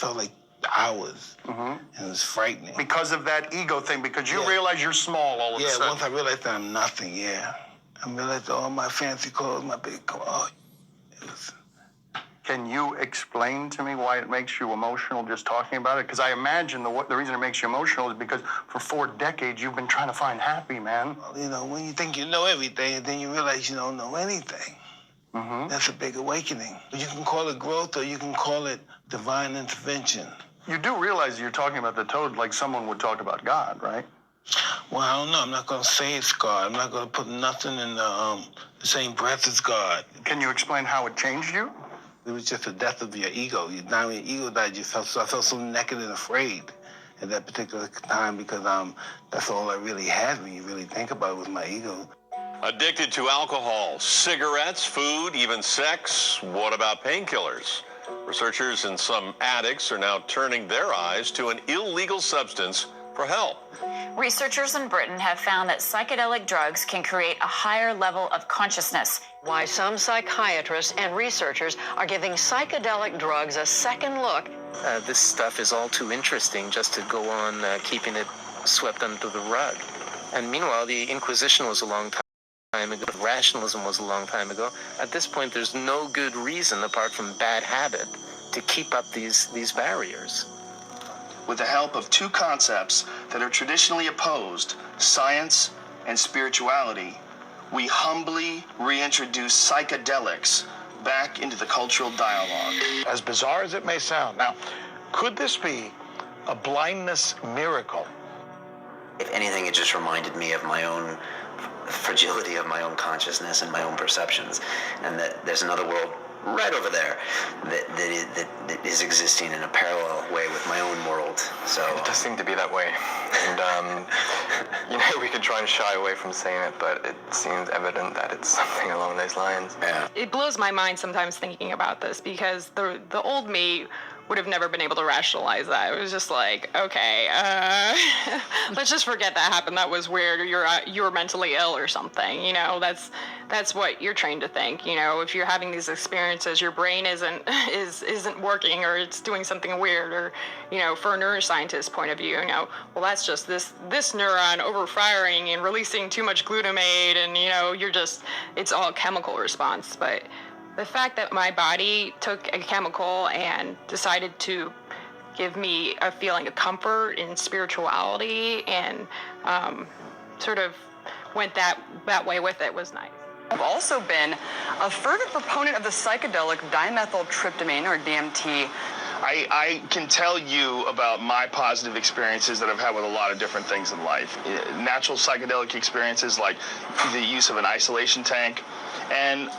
felt like hours. And it was frightening. Because of that ego thing, because you realize you're small all of a sudden. Yeah, once I realized that I'm nothing, I realized all my fancy clothes, my big car. It was... Can you explain to me why it makes you emotional just talking about it? Because I imagine the reason it makes you emotional is because for 4 decades you've been trying to find happy, man. Well, you know, when you think you know everything and then you realize you don't know anything, that's a big awakening. You can call it growth or you can call it divine intervention. You do realize you're talking about the toad like someone would talk about God, right? Well, I don't know. I'm not going to say it's God. I'm not going to put nothing in the same breath as God. Can you explain how it changed you? It was just the death of your ego. Now when your ego died, I felt so naked and afraid at that particular time because that's all I really had when you really think about it was my ego. Addicted to alcohol, cigarettes, food, even sex. What about painkillers? Researchers and some addicts are now turning their eyes to an illegal substance for help. Researchers in Britain have found that psychedelic drugs can create a higher level of consciousness. Why some psychiatrists and researchers are giving psychedelic drugs a second look. This stuff is all too interesting just to go on keeping it swept under the rug. And meanwhile, the Inquisition was a long time ago. Rationalism was a long time ago. At this point, there's no good reason, apart from bad habit, to keep up these barriers. With the help of 2 concepts that are traditionally opposed, science and spirituality, we humbly reintroduce psychedelics back into the cultural dialogue. As bizarre as it may sound. Now, could this be a blindness miracle? If anything, it just reminded me of my own fragility of my own consciousness and my own perceptions, and that there's another world right over there that is existing in a parallel way with my own world. So it does seem to be that way, and you know, we could try and shy away from saying it, but it seems evident that it's something along those lines. Yeah. It blows my mind sometimes thinking about this because the old me would have never been able to rationalize that. It was just like, okay, let's just forget that happened. That was weird, or you're mentally ill or something. You know, that's what you're trained to think. You know, if you're having these experiences, your brain isn't working, or it's doing something weird, or, you know, for a neuroscientist's point of view, you know, well, that's just this neuron overfiring and releasing too much glutamate, and, you know, it's all a chemical response. But the fact that my body took a chemical and decided to give me a feeling of comfort in spirituality and sort of went that way with it was nice. I've also been a fervent proponent of the psychedelic dimethyltryptamine, or DMT. I can tell you about my positive experiences that I've had with a lot of different things in life. Natural psychedelic experiences like the use of an isolation tank. And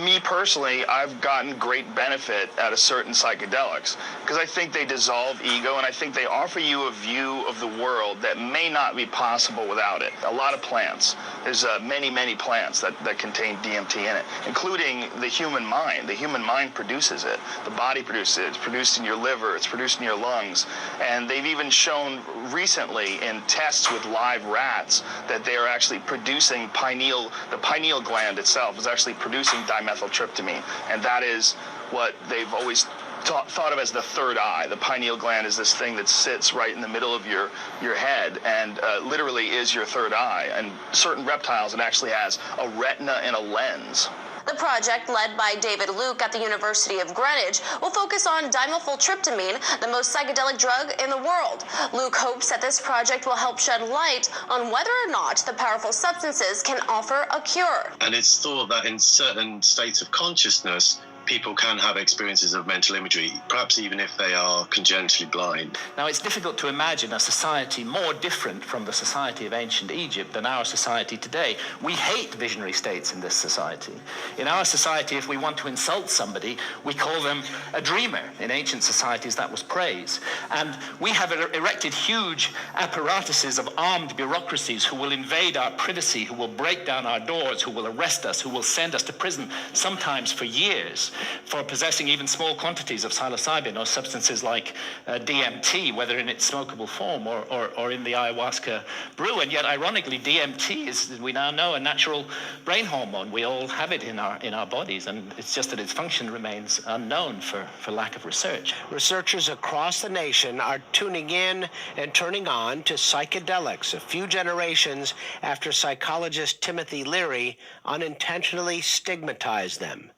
me personally, I've gotten great benefit out of certain psychedelics because I think they dissolve ego, and I think they offer you a view of the world that may not be possible without it. A lot of plants. There's many plants that contain DMT in it, including the human mind. The human mind produces it. The body produces it. It's produced in your liver. It's produced in your lungs. And they've even shown recently in tests with live rats that they are actually producing the pineal gland itself is actually producing dimethyltryptamine, and that is what they've always thought of as the third eye. The pineal gland is this thing that sits right in the middle of your head and literally is your third eye. And certain reptiles, it actually has a retina and a lens. The project, led by David Luke at the University of Greenwich, will focus on dimethyltryptamine, the most psychedelic drug in the world. Luke hopes that this project will help shed light on whether or not the powerful substances can offer a cure. And it's thought that in certain states of consciousness, people can have experiences of mental imagery, perhaps even if they are congenitally blind. Now, it's difficult to imagine a society more different from the society of ancient Egypt than our society today. We hate visionary states in this society. In our society, if we want to insult somebody, we call them a dreamer. In ancient societies, that was praise. And we have erected huge apparatuses of armed bureaucracies who will invade our privacy, who will break down our doors, who will arrest us, who will send us to prison, sometimes for years. for possessing even small quantities of psilocybin or substances like DMT, whether in its smokable form or in the ayahuasca brew. And yet, ironically, DMT is, we now know, a natural brain hormone. We all have it in our bodies, and it's just that its function remains unknown for lack of research. Researchers across the nation are tuning in and turning on to psychedelics a few generations after psychologist Timothy Leary unintentionally stigmatized them.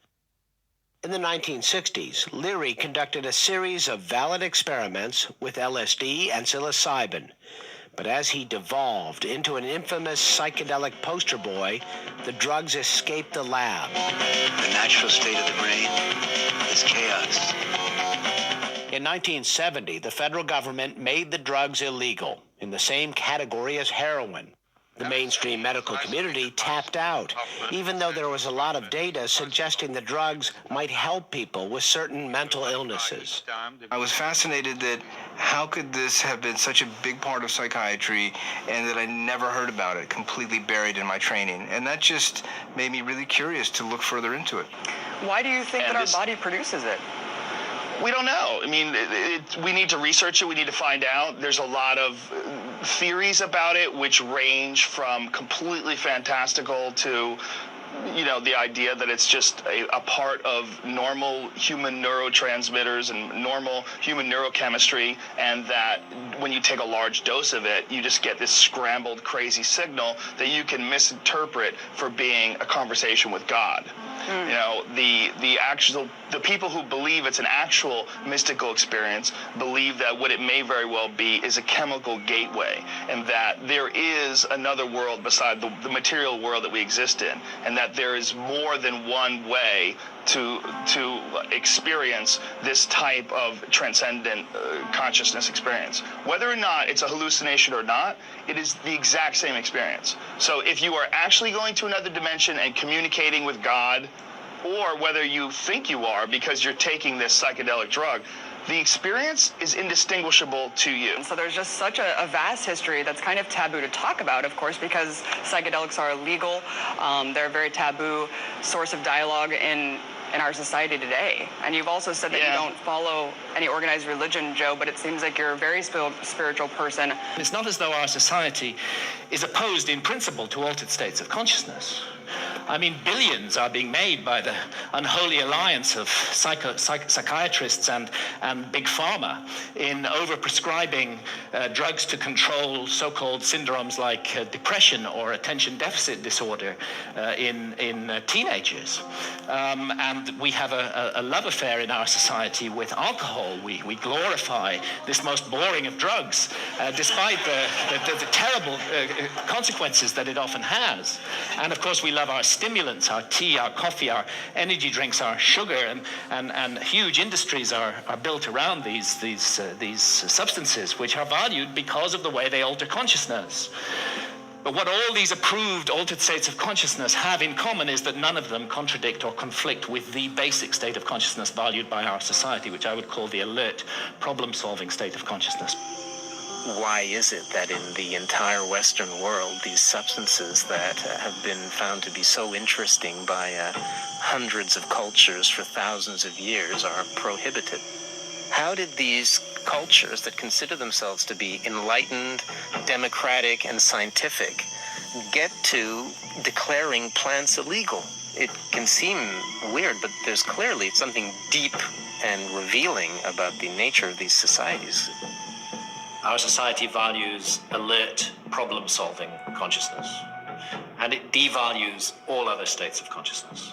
In the 1960s, Leary conducted a series of valid experiments with LSD and psilocybin. But as he devolved into an infamous psychedelic poster boy, the drugs escaped the lab. The natural state of the brain is chaos. In 1970, the federal government made the drugs illegal, in the same category as heroin. The mainstream medical community tapped out, even though there was a lot of data suggesting the drugs might help people with certain mental illnesses. I was fascinated that how could this have been such a big part of psychiatry and that I never heard about it, completely buried in my training. And that just made me really curious to look further into it. Why do you think that our body produces it? We don't know. I mean, we need to research it. We need to find out. There's a lot of theories about it, which range from completely fantastical to, the idea that it's just a part of normal human neurotransmitters and normal human neurochemistry, and that when you take a large dose of it, you just get this scrambled, crazy signal that you can misinterpret for being a conversation with God. The people who believe it's an actual mystical experience believe that what it may very well be is a chemical gateway, and that there is another world beside the material world that we exist in, and that there is more than one way to experience this type of transcendent consciousness experience. Whether or not it's a hallucination or not, it is the exact same experience. So if you are actually going to another dimension and communicating with God, or whether you think you are because you're taking this psychedelic drug, the experience is indistinguishable to you. So there's just such a vast history that's kind of taboo to talk about, of course, because psychedelics are illegal. They're a very taboo source of dialogue in our society today. And you've also said that you don't follow any organized religion, Joe, but it seems like you're a very spiritual person. It's not as though our society is opposed in principle to altered states of consciousness. I mean, billions are being made by the unholy alliance of psychiatrists and big pharma in overprescribing drugs to control so-called syndromes like depression or attention deficit disorder in teenagers. And we have a love affair in our society with alcohol. We glorify this most boring of drugs, despite the terrible consequences that it often has. And of course, we love our stimulants, our tea, our coffee, our energy drinks, our sugar, and huge industries are built around these substances, which are valued because of the way they alter consciousness. But what all these approved altered states of consciousness have in common is that none of them contradict or conflict with the basic state of consciousness valued by our society, which I would call the alert, problem-solving state of consciousness. Why is it that in the entire Western world, these substances that have been found to be so interesting by hundreds of cultures for thousands of years are prohibited? How did these cultures that consider themselves to be enlightened, democratic, and scientific get to declaring plants illegal? It can seem weird, but there's clearly something deep and revealing about the nature of these societies. Our society values alert, problem-solving consciousness, and it devalues all other states of consciousness.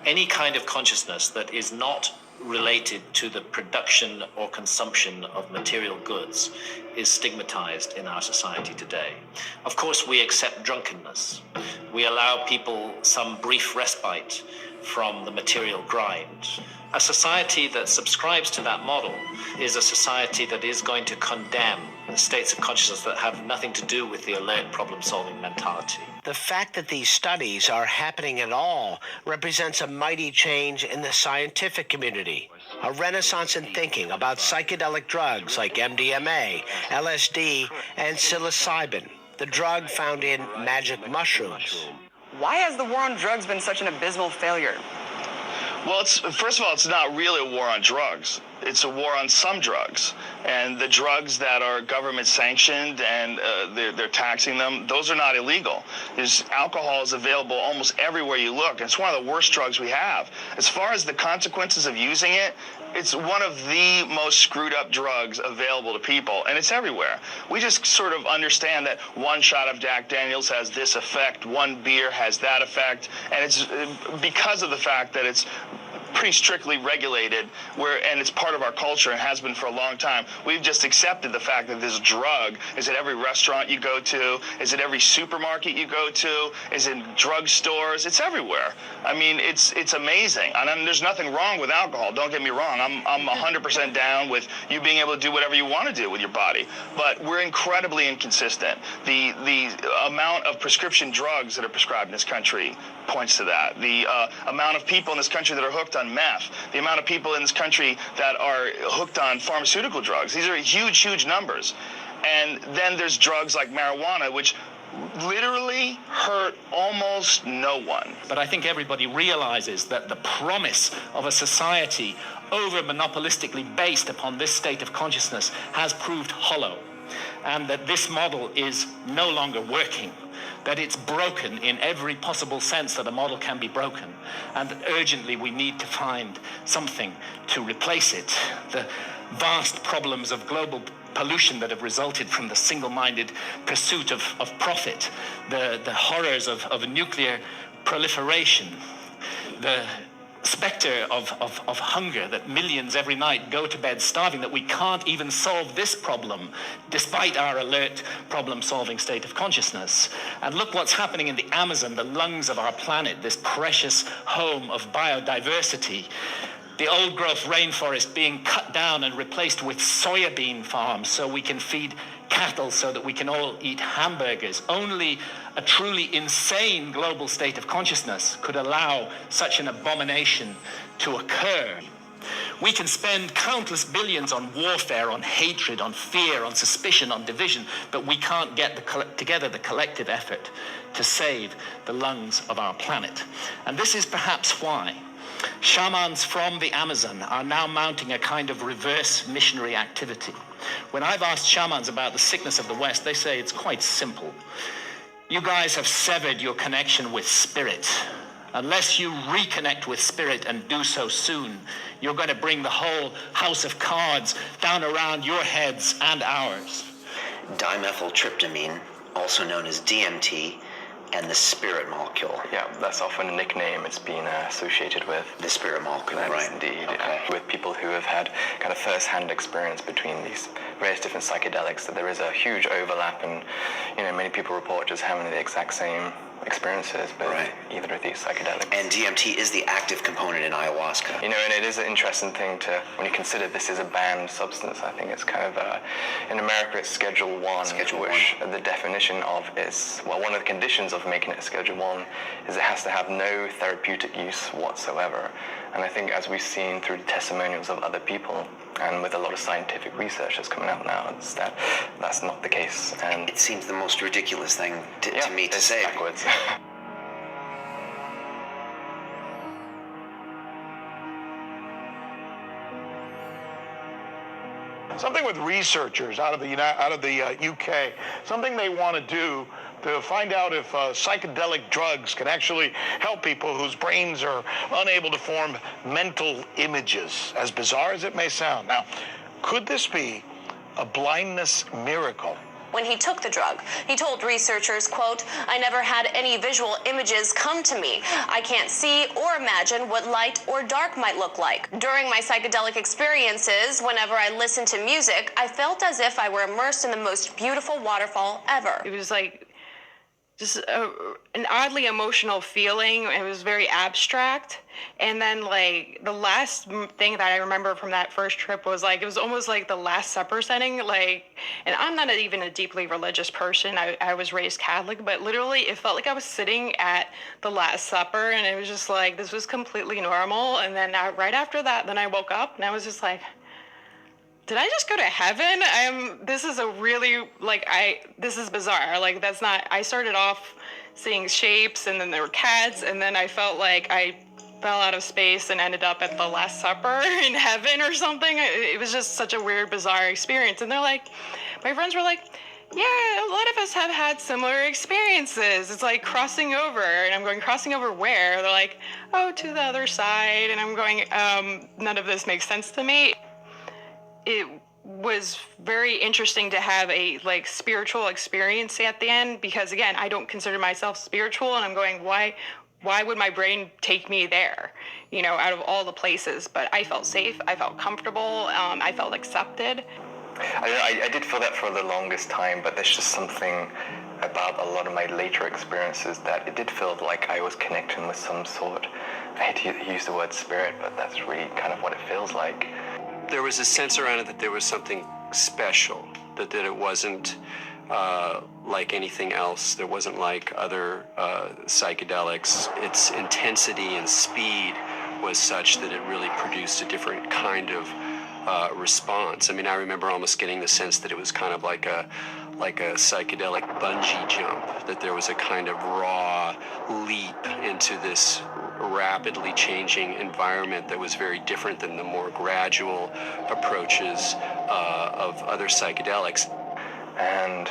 Any kind of consciousness that is not related to the production or consumption of material goods is stigmatized in our society today. Of course, we accept drunkenness. We allow people some brief respite from the material grind. A society that subscribes to that model is a society that is going to condemn states of consciousness that have nothing to do with the alert problem-solving mentality. The fact that these studies are happening at all represents a mighty change in the scientific community, a renaissance in thinking about psychedelic drugs like MDMA, LSD, and psilocybin, the drug found in magic mushrooms. Why has the war on drugs been such an abysmal failure? Well, first of all, it's not really a war on drugs. It's a war on some drugs. And the drugs that are government sanctioned and they're taxing them, those are not illegal. Alcohol is available almost everywhere you look. And it's one of the worst drugs we have. As far as the consequences of using it, it's one of the most screwed up drugs available to people, and it's everywhere. We just sort of understand that one shot of Jack Daniels has this effect, one beer has that effect, and it's because of the fact that it's pretty strictly regulated, and it's part of our culture and has been for a long time. We've just accepted the fact that this drug is at every restaurant you go to, is at every supermarket you go to, is in drugstores. It's everywhere. I mean, it's amazing. And there's nothing wrong with alcohol. Don't get me wrong. I'm 100% down with you being able to do whatever you want to do with your body. But we're incredibly inconsistent. The amount of prescription drugs that are prescribed in this country points to that. The amount of people in this country that are hooked on meth, the amount of people in this country that are hooked on pharmaceutical drugs. These are huge, huge numbers. And then there's drugs like marijuana, which literally hurt almost no one. But I think everybody realizes that the promise of a society over monopolistically based upon this state of consciousness has proved hollow, and that this model is no longer working, that it's broken in every possible sense that a model can be broken, and that urgently we need to find something to replace it. The vast problems of global pollution that have resulted from the single-minded pursuit of profit, the horrors of nuclear proliferation, the specter of hunger, that millions every night go to bed starving, that we can't even solve this problem despite our alert problem-solving state of consciousness. And look what's happening in the Amazon, the lungs of our planet, this precious home of biodiversity. The old-growth rainforest being cut down and replaced with soybean farms so we can feed cattle, so that we can all eat hamburgers. Only a truly insane global state of consciousness could allow such an abomination to occur. We can spend countless billions on warfare, on hatred, on fear, on suspicion, on division, but we can't get together the collective effort to save the lungs of our planet. And this is perhaps why shamans from the Amazon are now mounting a kind of reverse missionary activity. When I've asked shamans about the sickness of the West, they say it's quite simple. You guys have severed your connection with spirit. Unless you reconnect with spirit and do so soon, you're going to bring the whole house of cards down around your heads and ours. Dimethyltryptamine, also known as DMT, and the spirit molecule. Yeah, that's often a nickname it's been associated with. The spirit molecule, That's right? Indeed, Okay. with people who have had kind of first-hand experience between these various different psychedelics, that there is a huge overlap, and many people report just having the exact same experiences with either of these psychedelics. And DMT is the active component in ayahuasca. And it is an interesting thing to, when you consider this is a banned substance, I think it's kind of, in America it's Schedule 1, which the definition of is, well, one of the conditions of making it a Schedule 1 is it has to have no therapeutic use whatsoever. And I think as we've seen through the testimonials of other people, and with a lot of scientific research that's coming out now, it's that's not the case. And it seems the most ridiculous thing to me to say. Backwards. Something with researchers out of the UK, something they want to do to find out if psychedelic drugs can actually help people whose brains are unable to form mental images, as bizarre as it may sound. Now, could this be a blindness miracle? When he took the drug, he told researchers, quote, "I never had any visual images come to me. I can't see or imagine what light or dark might look like. During my psychedelic experiences, whenever I listened to music, I felt as if I were immersed in the most beautiful waterfall ever." It was like just an oddly emotional feeling. It was very abstract. And then like the last thing that I remember from that first trip was like, it was almost like the Last Supper setting. Like, and I'm not even a deeply religious person. I was raised Catholic, but literally it felt like I was sitting at the Last Supper, and it was just like, this was completely normal. And then right after that, then I woke up and I was just like, did I just go to heaven? This is a really, this is bizarre. Like, that's not, I started off seeing shapes, and then there were cats, and then I felt like I fell out of space and ended up at the Last Supper in heaven or something. It was just such a weird, bizarre experience. And they're like, my friends were like, yeah, a lot of us have had similar experiences. It's like crossing over. And I'm going, crossing over where? They're like, oh, to the other side. And I'm going, none of this makes sense to me. It was very interesting to have a like spiritual experience at the end, because again, I don't consider myself spiritual, and I'm going, why would my brain take me there, you know, out of all the places? But I felt safe, I felt comfortable, I felt accepted. I did feel that for the longest time, but there's just something about a lot of my later experiences that it did feel like I was connecting with some sort, I hate to use the word spirit, but that's really kind of what it feels like. There was a sense around it that there was something special, that it wasn't like anything else. There wasn't like other psychedelics. Its intensity and speed was such that it really produced a different kind of response. I mean, I remember almost getting the sense that it was kind of like a psychedelic bungee jump, that there was a kind of raw leap into this rapidly changing environment that was very different than the more gradual approaches of other psychedelics. And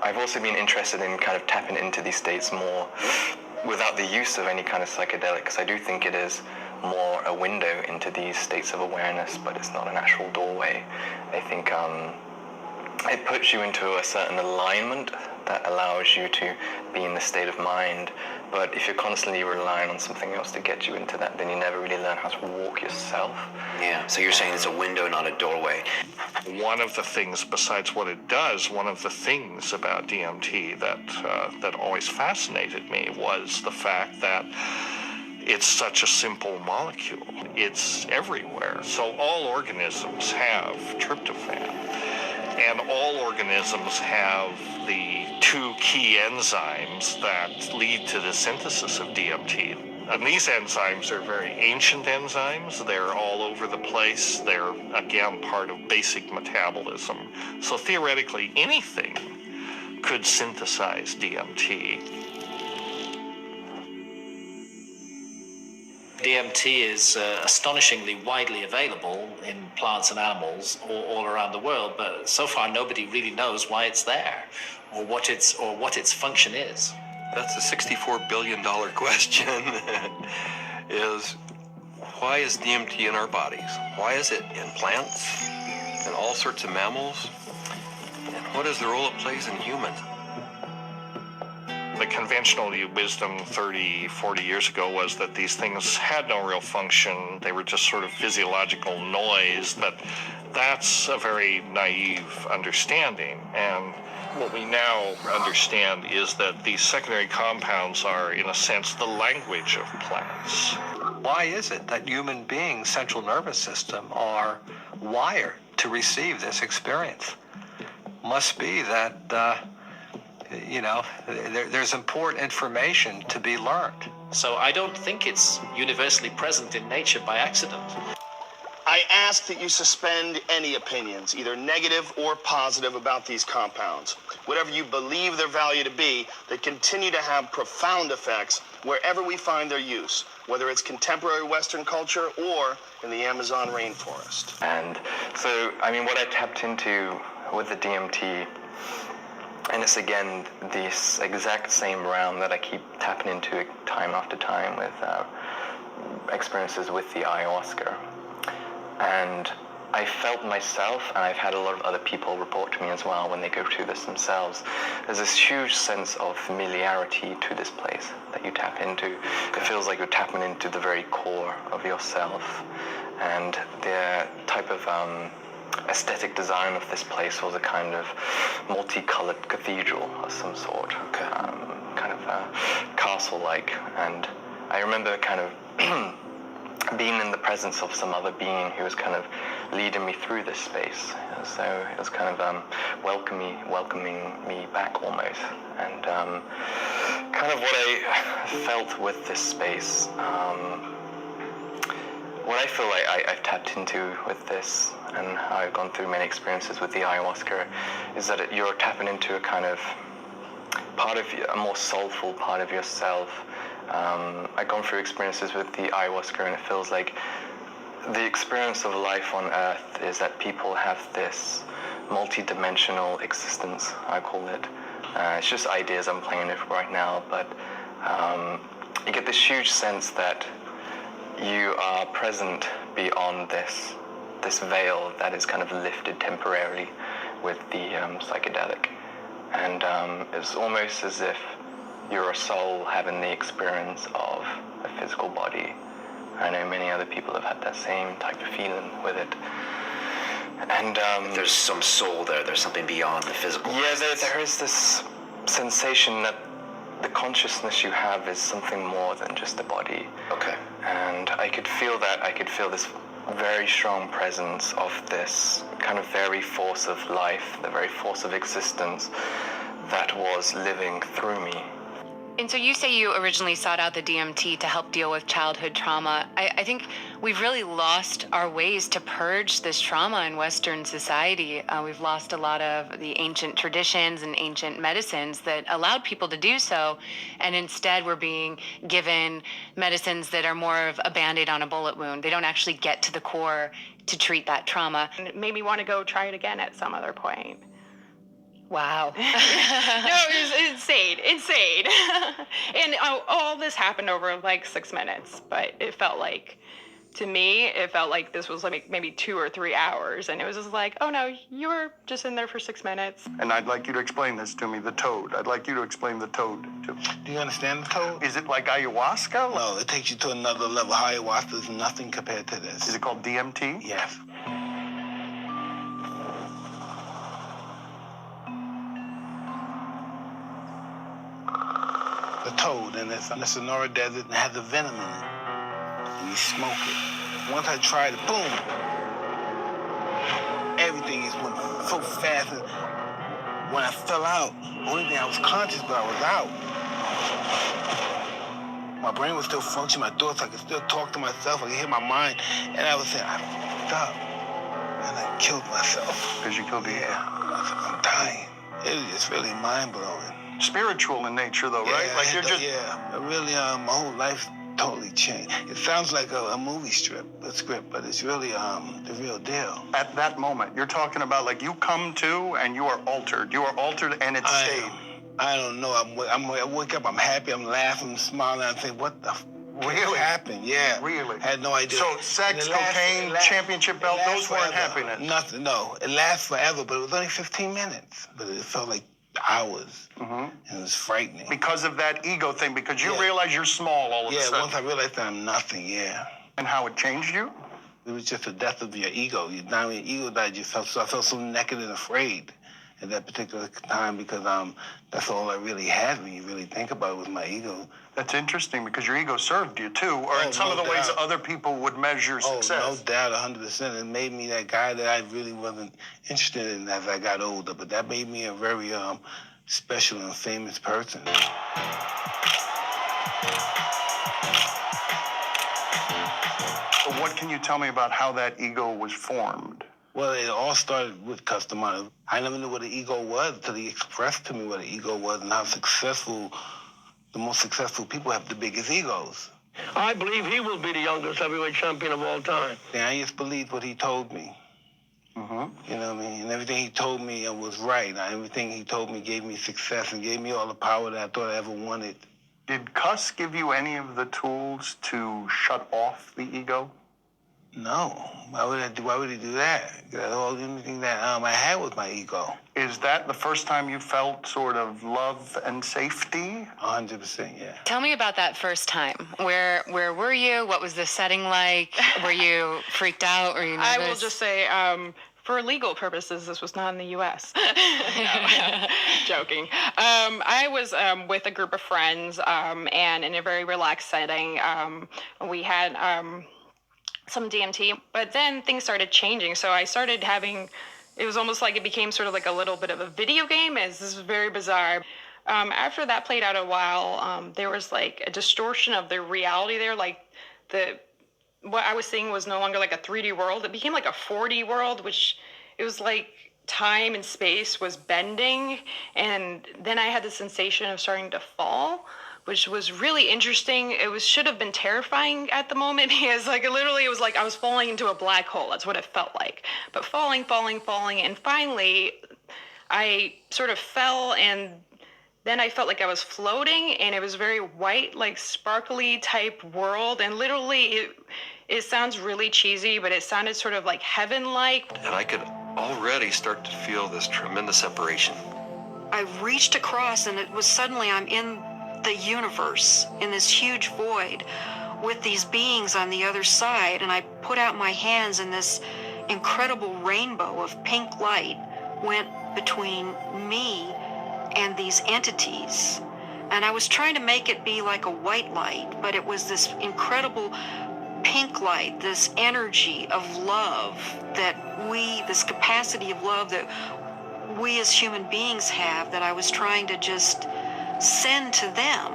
I've also been interested in kind of tapping into these states more without the use of any kind of psychedelic, because I do think it is more a window into these states of awareness, but it's not an actual doorway. I think it puts you into a certain alignment that allows you to be in the state of mind. But if you're constantly relying on something else to get you into that, then you never really learn how to walk yourself. Yeah, so you're saying it's a window, not a doorway. One of the things, besides what it does, one of the things about DMT that always fascinated me was the fact that it's such a simple molecule. It's everywhere. So all organisms have tryptophan. And all organisms have the two key enzymes that lead to the synthesis of DMT. And these enzymes are very ancient enzymes. They're all over the place. They're, again, part of basic metabolism. So theoretically, anything could synthesize DMT. DMT is astonishingly widely available in plants and animals all around the world, but so far nobody really knows why it's there or what its function is. That's a $64 billion question. Is why is DMT in our bodies? Why is it in plants and all sorts of mammals? And what is the role it plays in humans? The conventional wisdom 30, 40 years ago was that these things had no real function. They were just sort of physiological noise, but that's a very naive understanding. And what we now understand is that these secondary compounds are, in a sense, the language of plants. Why is it that human beings' central nervous system are wired to receive this experience? Must be that there's important information to be learned. So I don't think it's universally present in nature by accident. I ask that you suspend any opinions, either negative or positive, about these compounds. Whatever you believe their value to be, they continue to have profound effects wherever we find their use, whether it's contemporary Western culture or in the Amazon rainforest. And so, I mean, what I tapped into with the DMT, and it's again this exact same realm that I keep tapping into time after time with experiences with the ayahuasca. And I felt myself, and I've had a lot of other people report to me as well when they go through this themselves, there's this huge sense of familiarity to this place that you tap into. It feels like you're tapping into the very core of yourself. And the type of aesthetic design of this place was a kind of multicolored cathedral of some sort, kind of castle-like. And I remember kind of being in the presence of some other being who was kind of leading me through this space. So it was kind of welcoming me back almost. And kind of what I felt with this space, what I feel like I've tapped into with this, and how I've gone through many experiences with the ayahuasca, is that you're tapping into a kind of part of a more soulful part of yourself, I've gone through experiences with the ayahuasca, and it feels like the experience of life on Earth is that people have this multi-dimensional existence, I call it. It's just ideas I'm playing with right now, but you get this huge sense that you are present beyond this veil that is kind of lifted temporarily with the psychedelic. And it's almost as if you're a soul having the experience of a physical body. I know many other people have had that same type of feeling with it. And there's some soul there. There's something beyond the physical. Yeah, there is this sensation that the consciousness you have is something more than just the body. Okay. And I could feel that. I could feel this very strong presence of this kind of very force of life, the very force of existence that was living through me. And so you say you originally sought out the DMT to help deal with childhood trauma. I think we've really lost our ways to purge this trauma in Western society. We've lost a lot of the ancient traditions and ancient medicines that allowed people to do so. And instead we're being given medicines that are more of a Band-Aid on a bullet wound. They don't actually get to the core to treat that trauma. And it made me want to go try it again at some other point. Wow. No, it was insane. And all this happened over like 6 minutes, but it felt like, to me, it felt like this was like maybe 2 or 3 hours. And it was just like, oh no, you were just in there for 6 minutes. And I'd like you to explain this to me, the toad. I'd like you to explain the toad to me. Do you understand the toad? Is it like ayahuasca? No, it takes you to another level. Ayahuasca is nothing compared to this. Is it called DMT? Yes. The toad, and it's on the Sonora Desert and it has a venom in it. And you smoke it. Once I tried it, boom! Everything is went so fast. And when I fell out, only thing I was conscious, but I was out. My brain was still functioning, my thoughts, I could still talk to myself, I could hear my mind, and I was saying, I fucked up. And I killed myself. Because you killed the ego. I'm dying. It was just really mind-blowing. Spiritual in nature, though, right? Like you're just... Yeah, really, my whole life totally changed. It sounds like a movie script, but it's really the real deal. At that moment, you're talking about like you come to and you are altered. You are altered and it stayed. I don't know. I wake up, I'm happy, I'm laughing, I'm smiling, I think, what the Really? happened? Yeah. Really? I had no idea. So sex, cocaine, championship belt, those weren't happiness? Nothing, no. It lasts forever, but it was only 15 minutes. But it felt like hours. And it was frightening. Because of that ego thing, because you realize you're small all of a sudden. Yeah, once I realized that I'm nothing, And how it changed you? It was just the death of your ego. Now when your ego died, I felt so naked and afraid at that particular time because that's all I really had when you really think about it was my ego. That's interesting because your ego served you too, or in some of the ways other people would measure success. Oh, no doubt, 100%. It made me that guy that I really wasn't interested in as I got older, but that made me a very special and famous person. So what can you tell me about how that ego was formed? Well, it all started with Customano. I never knew what an ego was until he expressed to me what an ego was and how the most successful people have the biggest egos. I believe he will be the youngest heavyweight champion of all time. And I just believed what he told me. You know what I mean? And everything he told me was right. Everything he told me gave me success and gave me all the power that I thought I ever wanted. Did Cuss give you any of the tools to shut off the ego? No. Why would he do that? The only thing that I had was my ego. Is that the first time you felt sort of love and safety? 100%, yeah. Tell me about that first time. Where were you? What was the setting like? Were you freaked out? Were you nervous? I will just say, for legal purposes, this was not in the U.S. No, joking. I was with a group of friends, and in a very relaxed setting. We had some DMT, but then things started changing. So I started having, it was almost like it became sort of like a little bit of a video game. This is very bizarre. After that played out a while, there was like a distortion of the reality there. Like what I was seeing was no longer like a 3D world. It became like a 4D world, which it was like time and space was bending. And then I had the sensation of starting to fall, which was really interesting. It should have been terrifying at the moment because like it was like I was falling into a black hole. That's what it felt like. But falling, and finally I sort of fell, and then I felt like I was floating, and it was very white, like sparkly type world, and literally it sounds really cheesy, but it sounded sort of like heaven-like. And I could already start to feel this tremendous separation. I reached across, and it was suddenly I'm in the universe, in this huge void, with these beings on the other side, and I put out my hands, and this incredible rainbow of pink light went between me and these entities. And I was trying to make it be like a white light, but it was this incredible pink light, this energy of love this capacity of love that we as human beings have, that I was trying to just send to them.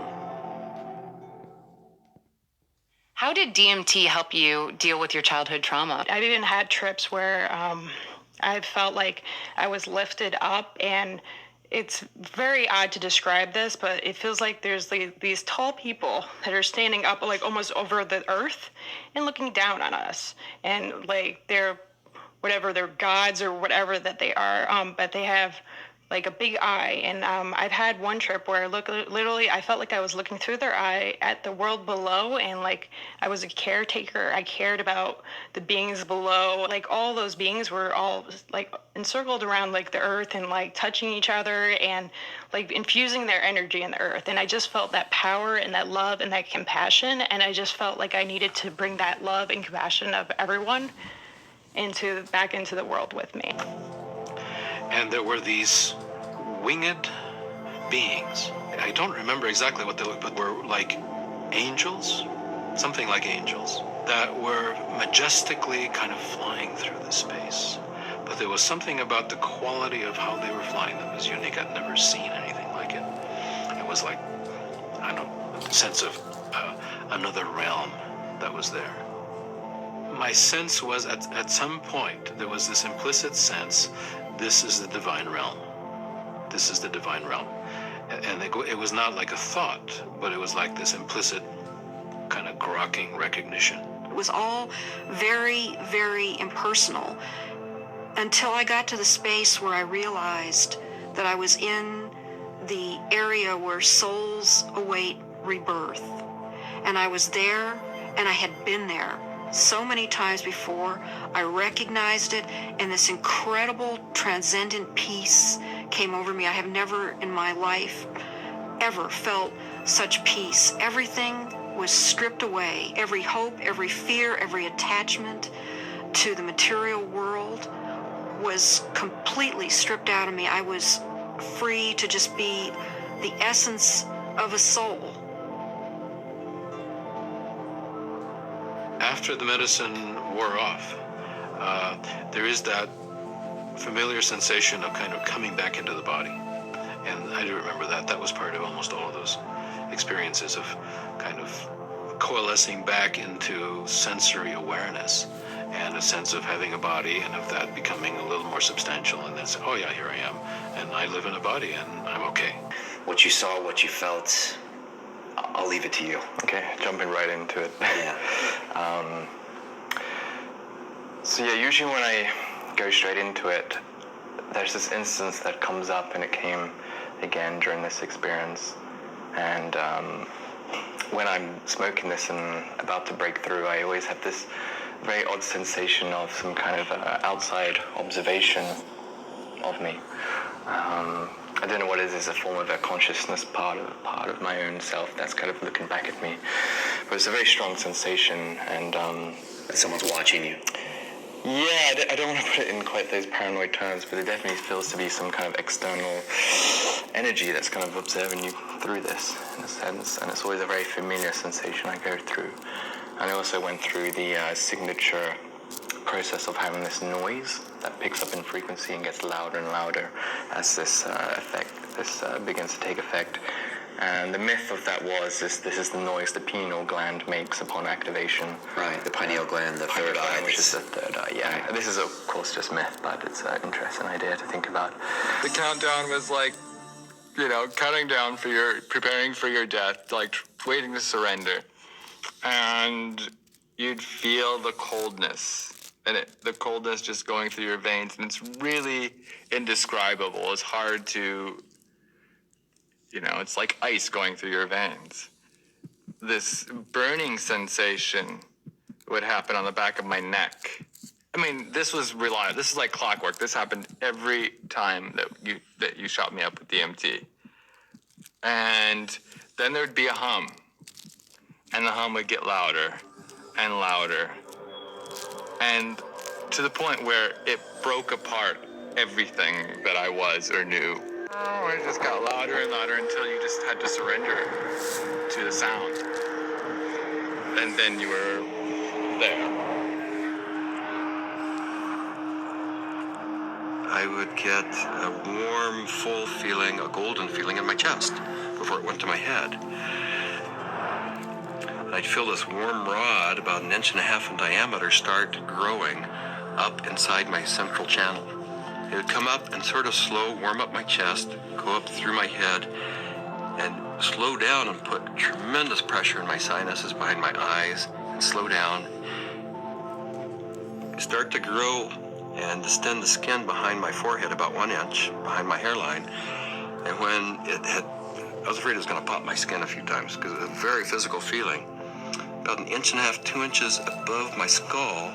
How did DMT help you deal with your childhood trauma? I've even had trips where I felt like I was lifted up, and it's very odd to describe this, but it feels like there's these tall people that are standing up like almost over the earth and looking down on us, and like they're whatever their gods or whatever that they are, but they have like a big eye. And I've had one trip where literally I felt like I was looking through their eye at the world below, and like I was a caretaker. I cared about the beings below. Like all those beings were all like encircled around like the earth and like touching each other and like infusing their energy in the earth. And I just felt that power and that love and that compassion, and I just felt like I needed to bring that love and compassion of everyone back into the world with me. And there were these winged beings. I don't remember exactly what they looked, but were like angels, something like angels, that were majestically kind of flying through the space. But there was something about the quality of how they were flying that was unique. I'd never seen anything like it. It was like, I don't know, a sense of another realm that was there. My sense was at some point there was this implicit sense, this is the divine realm. This is the divine realm. And it was not like a thought, but it was like this implicit kind of grokking recognition. It was all very, very impersonal until I got to the space where I realized that I was in the area where souls await rebirth. And I was there, and I had been there so many times before. I recognized it, and this incredible transcendent peace came over me. I have never in my life ever felt such peace. Everything was stripped away. Every hope, every fear, every attachment to the material world was completely stripped out of me. I was free to just be the essence of a soul. After the medicine wore off, there is that familiar sensation of kind of coming back into the body. And I do remember that. That was part of almost all of those experiences of kind of coalescing back into sensory awareness and a sense of having a body and of that becoming a little more substantial, and then say, oh yeah, here I am, and I live in a body and I'm okay. What you saw, what you felt, I'll leave it to you. Okay, jumping right into it. Yeah. So yeah, usually when I go straight into it, there's this instance that comes up, and it came again during this experience. And when I'm smoking this and about to break through, I always have this very odd sensation of some kind of outside observation of me. I don't know what it is. It's a form of a consciousness part of my own self that's kind of looking back at me. But it's a very strong sensation, and someone's watching you. Yeah, I don't want to put it in quite those paranoid terms, but it definitely feels to be some kind of external energy that's kind of observing you through this, in a sense. And it's always a very familiar sensation I go through. And I also went through the signature process of having this noise that picks up in frequency and gets louder and louder as this begins to take effect. And the myth of that was this is the noise the pineal gland makes upon activation. Right, the pineal gland, the third eye. Which is the third eye, yeah. Right. This is, of course, just myth, but it's an interesting idea to think about. The countdown was like cutting down preparing for your death, like waiting to surrender. And you'd feel the coldness, and the coldness just going through your veins, and it's really indescribable. It's hard to, it's like ice going through your veins. This burning sensation would happen on the back of my neck. I mean, this was reliable. This is like clockwork. This happened every time that you shot me up with DMT. And then there'd be a hum. And the hum would get louder and louder. And to the point where it broke apart everything that I was or knew. Oh, it just got louder and louder until you just had to surrender to the sound. And then you were there. I would get a warm, full feeling, a golden feeling in my chest before it went to my head. And I'd feel this warm rod, about 1.5 inches in diameter, start growing up inside my central channel. It would come up and sort of slow, warm up my chest, go up through my head, and slow down and put tremendous pressure in my sinuses behind my eyes, and slow down. Start to grow and distend the skin behind my forehead about 1 inch, behind my hairline. And when I was afraid it was going to pop my skin a few times because it was a very physical feeling. About 1.5 inches, 2 inches above my skull,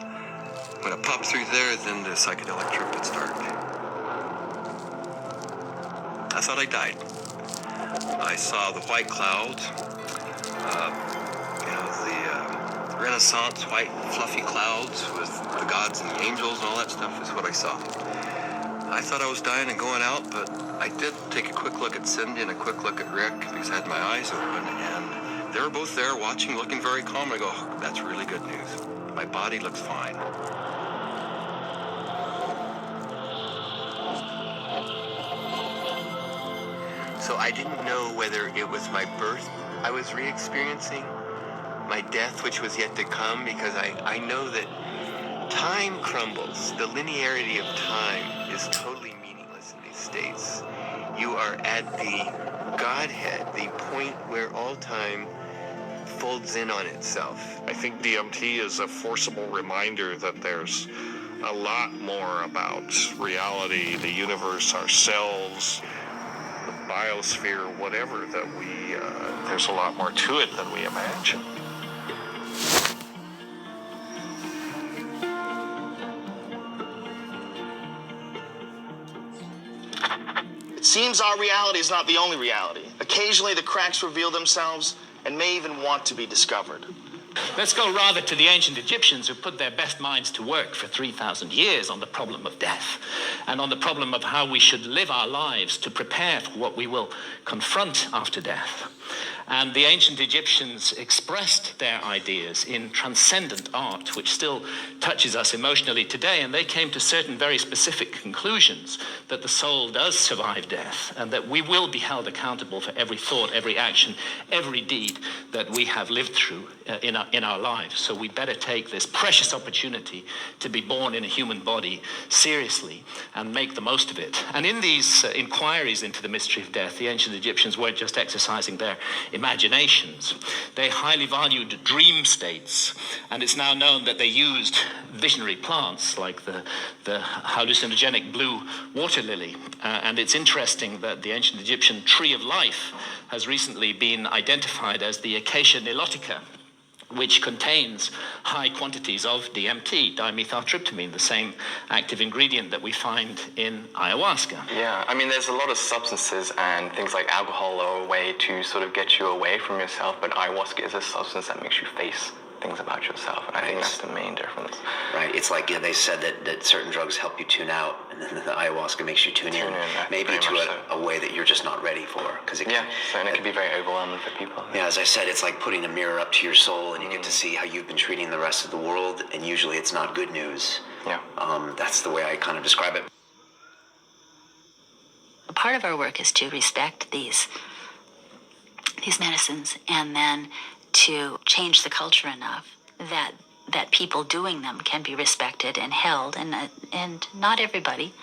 when it popped through there, then the psychedelic trip would start. I thought I died. I saw the white clouds, the Renaissance white fluffy clouds with the gods and the angels and all that stuff is what I saw. I thought I was dying and going out, but I did take a quick look at Cindy and a quick look at Rick because I had my eyes open, and they were both there watching, looking very calm. I go, oh, that's really good news. My body looks fine. So I didn't know whether it was my birth I was re-experiencing, my death which was yet to come, because I know that time crumbles. The linearity of time is totally meaningless in these states. You are at the Godhead, the point where all time folds in on itself. I think DMT is a forcible reminder that there's a lot more about reality, the universe, ourselves, the biosphere, whatever, that there's a lot more to it than we imagine. It seems our reality is not the only reality. Occasionally the cracks reveal themselves and may even want to be discovered. Let's go rather to the ancient Egyptians who put their best minds to work for 3,000 years on the problem of death and on the problem of how we should live our lives to prepare for what we will confront after death. And the ancient Egyptians expressed their ideas in transcendent art, which still touches us emotionally today, and they came to certain very specific conclusions that the soul does survive death and that we will be held accountable for every thought, every action, every deed that we have lived through in our lives. So we better take this precious opportunity to be born in a human body seriously and make the most of it. And in these inquiries into the mystery of death, the ancient Egyptians weren't just exercising their imaginations. They highly valued dream states, and it's now known that they used visionary plants like the hallucinogenic blue water lily. And it's interesting that the ancient Egyptian tree of life has recently been identified as the Acacia nilotica, which contains high quantities of DMT, dimethyltryptamine, the same active ingredient that we find in ayahuasca. Yeah, I mean, there's a lot of substances and things like alcohol are a way to sort of get you away from yourself, but ayahuasca is a substance that makes you face things about yourself, and I think that's the main difference. Right, it's like they said that certain drugs help you tune out, and then the ayahuasca makes you tune in maybe to a way that you're just not ready for. And it can be very overwhelming for people. Yeah, as I said, it's like putting a mirror up to your soul, and you get to see how you've been treating the rest of the world, and usually it's not good news. Yeah. That's the way I kind of describe it. Part of our work is to respect these medicines, and then to change the culture enough that people doing them can be respected and held, and not everybody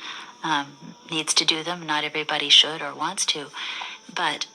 needs to do them. Not everybody should or wants to, But